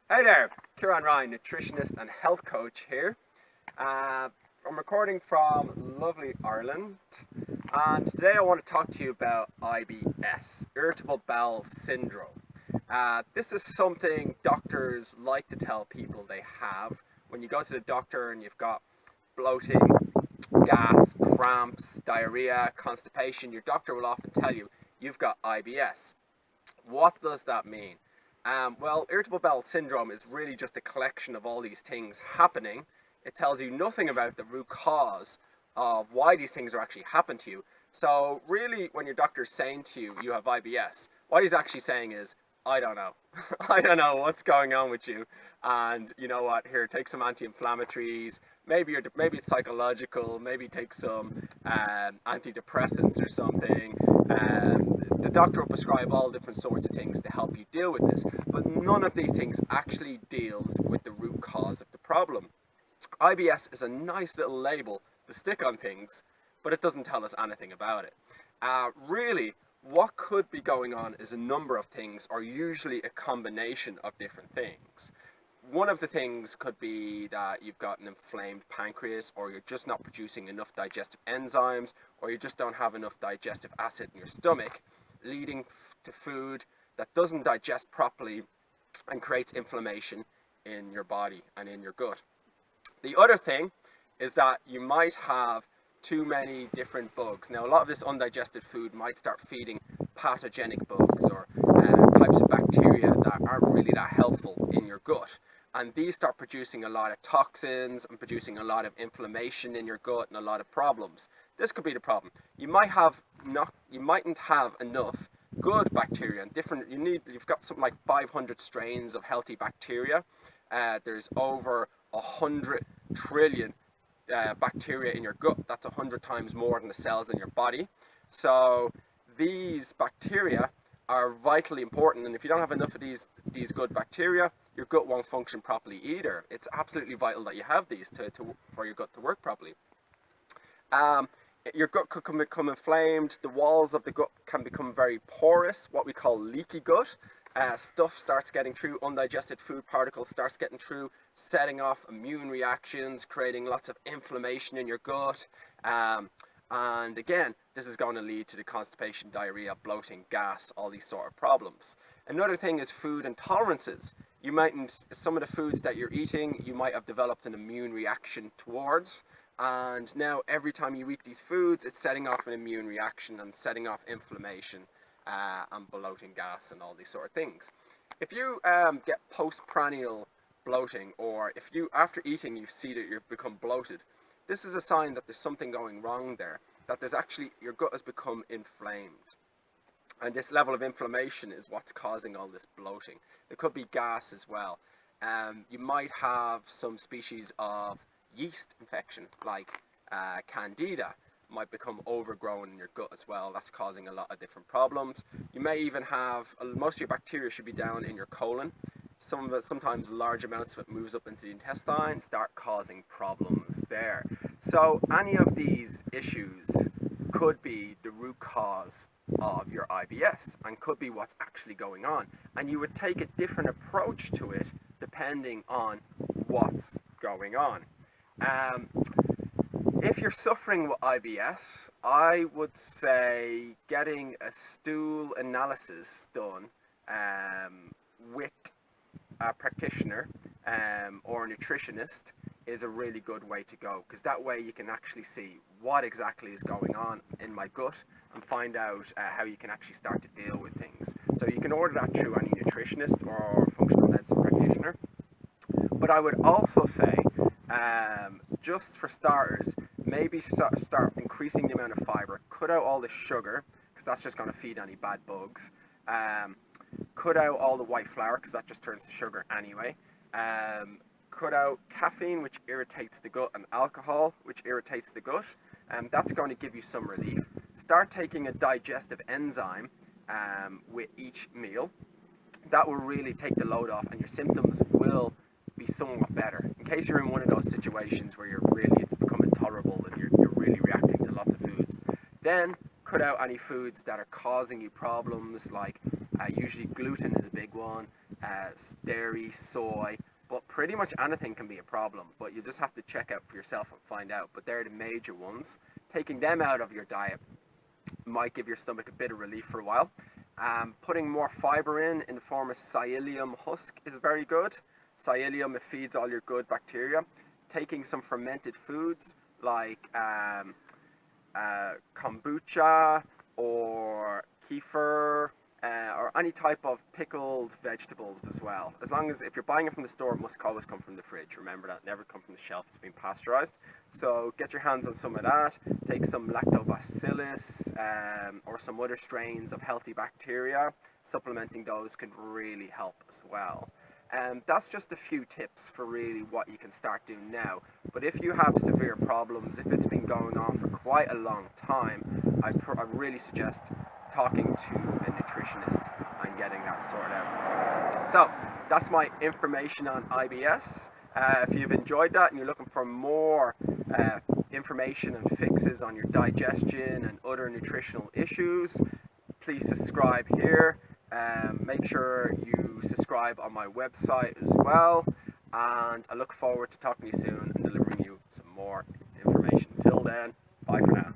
Hey there, Kieran Ryan, nutritionist and health coach here. I'm recording from lovely Ireland, and today I want to talk to you about IBS, irritable bowel syndrome. This is something doctors like to tell people they have. When you go to the doctor and you've got bloating, gas, cramps, diarrhea, constipation, your doctor will often tell you you've got IBS. What does that mean? Well, irritable bowel syndrome is really just a collection of all these things happening. It tells you nothing about the root cause of why these things are actually happening to you. So really, when your doctor is saying to you, you have IBS, what he's actually saying is, I don't know. I don't know what's going on with you. And you know what? Here, take some anti-inflammatories. Maybe it's psychological. Maybe take some antidepressants or something. The doctor will prescribe all different sorts of things to help you deal with this, but none of these things actually deals with the root cause of the problem. IBS is a nice little label to stick on things, but it doesn't tell us anything about it. Really, what could be going on is a number of things, or usually a combination of different things. One of the things could be that you've got an inflamed pancreas, or you're just not producing enough digestive enzymes, or you just don't have enough digestive acid in your stomach, leading to food that doesn't digest properly and creates inflammation in your body and in your gut. The other thing is that you might have too many different bugs. Now, a lot of this undigested food might start feeding pathogenic bugs or types of bacteria that aren't really that helpful in your gut. And these start producing a lot of toxins and producing a lot of inflammation in your gut and a lot of problems. This could be the problem. You mightn't have enough good bacteria and you've got something like 500 strains of healthy bacteria. There's over 100 trillion bacteria in your gut. That's 100 times more than the cells in your body. So these bacteria are vitally important, and if you don't have enough of these good bacteria, your gut won't function properly either. It's absolutely vital that you have these for your gut to work properly. Your gut could become inflamed. The walls of the gut can become very porous, what we call leaky gut. Stuff starts getting through, undigested food particles starts getting through, setting off immune reactions, creating lots of inflammation in your gut. And again, this is going to lead to the constipation, diarrhea, bloating, gas, all these sort of problems. Another thing is food intolerances. Some of the foods that you're eating, you might have developed an immune reaction towards. And now every time you eat these foods, it's setting off an immune reaction and setting off inflammation and bloating, gas, and all these sort of things. If you get postprandial bloating, or if you, after eating, you see that you've become bloated, this is a sign that there's something going wrong there, that there's actually, your gut has become inflamed. And this level of inflammation is what's causing all this bloating. There could be gas as well. You might have some species of yeast infection, like candida, might become overgrown in your gut as well. That's causing a lot of different problems. You may even have, most of your bacteria should be down in your colon. Some of it, sometimes large amounts of it moves up into the intestine, start causing problems there. So any of these issues could be the root cause of your IBS and could be what's actually going on. And you would take a different approach to it depending on what's going on. If you're suffering with IBS, I would say getting a stool analysis done with a practitioner or a nutritionist is a really good way to go, because that way you can actually see what exactly is going on in my gut and find out how you can actually start to deal with things. So you can order that through any nutritionist or functional medicine practitioner. But I would also say, just for starters, maybe start increasing the amount of fiber. Cut out all the sugar, because that's just going to feed any bad bugs. Cut out all the white flour, because that just turns to sugar anyway. Cut out caffeine, which irritates the gut, and alcohol, which irritates the gut. That's going to give you some relief. Start taking a digestive enzyme with each meal. That will really take the load off, and your symptoms will be somewhat better. In case you're in one of those situations where it's become intolerable and you're really reacting to lots of foods, then cut out any foods that are causing you problems, like usually gluten is a big one. dairy, soy, but pretty much anything can be a problem. But you just have to check out for yourself and find out. But they're the major ones. Taking them out of your diet might give your stomach a bit of relief for a while. Putting more fiber in the form of psyllium husk is very good. Psyllium, it feeds all your good bacteria. Taking some fermented foods like kombucha or kefir, or any type of pickled vegetables as well. As long as, if you're buying it from the store, it must always come from the fridge. Remember that, never come from the shelf. It's been pasteurized. So get your hands on some of that. Take some lactobacillus or some other strains of healthy bacteria. Supplementing those can really help as well. That's just a few tips for really what you can start doing now. But if you have severe problems, if it's been going on for quite a long time, I really suggest talking to a nutritionist and getting that sorted out. So that's my information on IBS. If you've enjoyed that and you're looking for more information and fixes on your digestion and other nutritional issues, please subscribe here. Make sure you subscribe on my website as well, and I look forward to talking to you soon and delivering you some more information. Till then, bye for now.